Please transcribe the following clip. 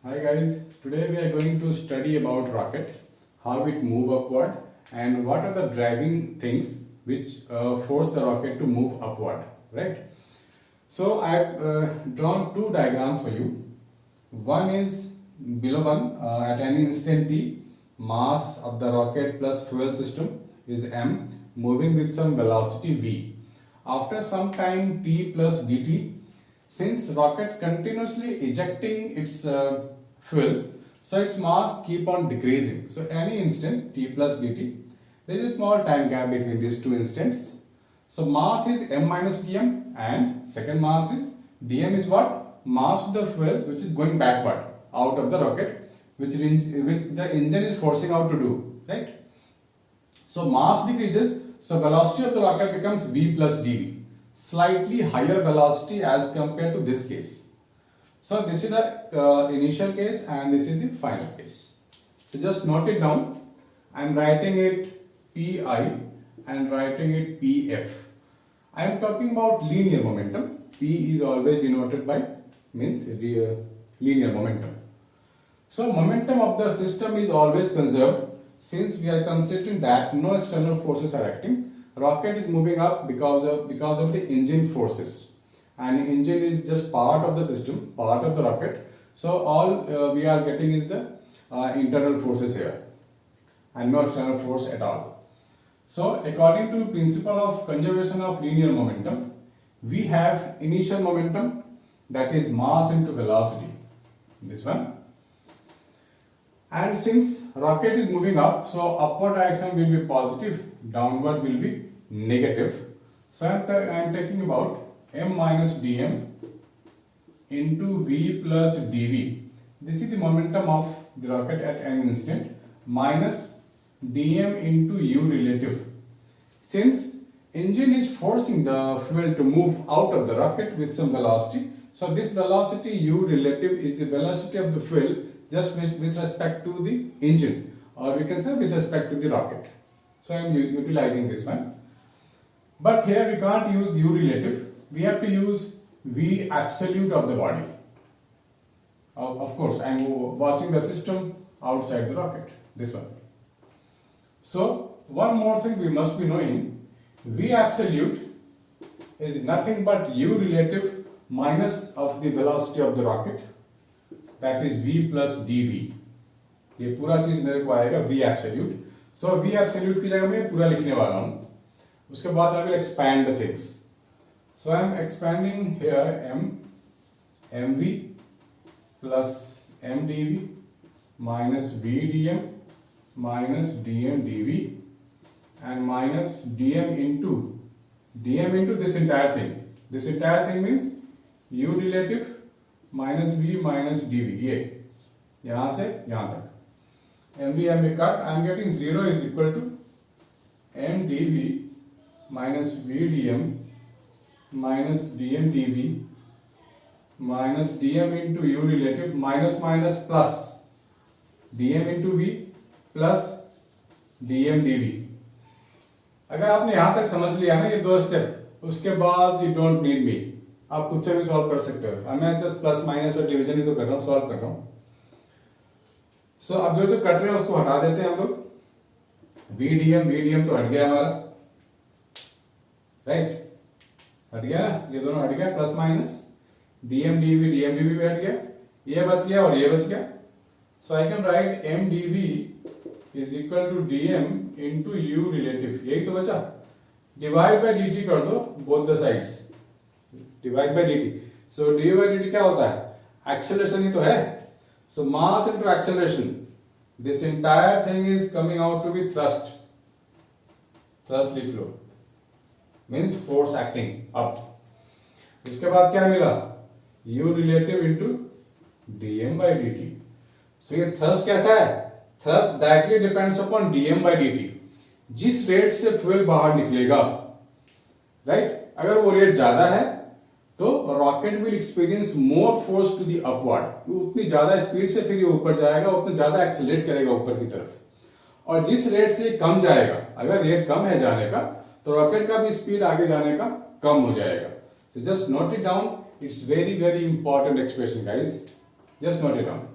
Hi guys, today we are going to study about rocket, how it move upward and what are the driving things which force the rocket to move upward, right? So I have drawn two diagrams for you. One is below one, at any instant t, mass of the rocket plus fuel system is m, moving with some velocity v. After some time t plus dt, since rocket continuously ejecting its fuel, so its mass keep on decreasing. So any instant t plus dt, there is a small time gap between these two instants. So mass is m minus dm and second mass is dm is what? Mass of the fuel which is going backward out of the rocket, which the engine is forcing out to do, right? So mass decreases, so velocity of the rocket becomes v plus dv. Slightly higher velocity as compared to this case. So this is the initial case and this is the final case. So just note it down. I am writing it pi and writing it pf. I am talking about linear momentum. P is always denoted by means linear momentum. So momentum of the system is always conserved since we are considering that no external forces are acting. Rocket is moving up because of the engine forces, and engine is just part of the system, part of the rocket. So all we are getting is the internal forces here and no external force at all. So according to principle of conservation of linear momentum, we have initial momentum, that is mass into velocity, this one. And since rocket is moving up, so upward direction will be positive, downward will be negative. So I am taking about m minus dm into v plus dv. This is the momentum of the rocket at an instant, minus dm into u relative. Since engine is forcing the fuel to move out of the rocket with some velocity, so this velocity u relative is the velocity of the fuel just with respect to the engine, or we can say with respect to the rocket. So I am utilizing this one. But here we can't use u relative, we have to use v absolute of the body. Of course, I am watching the system outside the rocket, this one. So one more thing we must be knowing, v absolute is nothing but u relative minus of the velocity of the rocket, that is v plus dv. ये पूरा चीज मेरे को आएगा v absolute. So v absolute की जगह मैं पूरा लिखने वाला हूँ. उसके बाद I will expand the things. So I am expanding here mv plus mdv minus vdm minus dm dv and minus dm into this entire thing. This entire thing means u relative minus v minus dv. ये यहाँ से यहाँ तक. mv cut. I am getting 0 is equal to mdv minus vdm minus dm dv minus dm into u relative minus minus plus dm into v plus dm dv. अगर आपने यहां तक समझ लिया ना ये दो स्टेप, उसके बाद यू डोंट नीड मी, आप खुद से भी सॉल्व कर सकते हो. मैं जस्ट प्लस माइनस और डिवीजन ही तो कर रहा हूं, सॉल्व कर रहा हूं. सो अब जो कट रहे हैं उसको हटा देते हैं हम लोग. vdm तो हट गया हमारा, राइट? हट गया ना, ये दोनों हट गया. प्लस माइनस dm dv भी हट गया, ये बच गया और ये बच गया. So I can write m dv is equal to dm into u relative. यही तो बचा. डिवाइड बाय dt कर दो both the sides. Divide by dt. So dy by dt क्या होता है? एक्सेलरेशन ही तो है. So mass into acceleration, this entire thing is coming out to be thrust. Thrust लिख लो, means force acting up. इसके बाद क्या मिला? U relative into dm by dt. So ये thrust कैसा है? Thrust directly depends upon dm by dt. जिस rate से फ्यूल बाहर निकलेगा, राइट? अगर वो रेट ज्यादा है तो rocket will experience more force to the upward. उतनी ज्यादा स्पीड से फिर ये ऊपर जाएगा, उतना ज्यादा एक्सेलरेट करेगा ऊपर की तरफ. और जिस रेट से कम जाएगा, अगर रेट कम है जाने का, तो रॉकेट का भी स्पीड आगे जाने का कम हो जाएगा. So just note it down. It's very, very important expression, guys. Just note it down.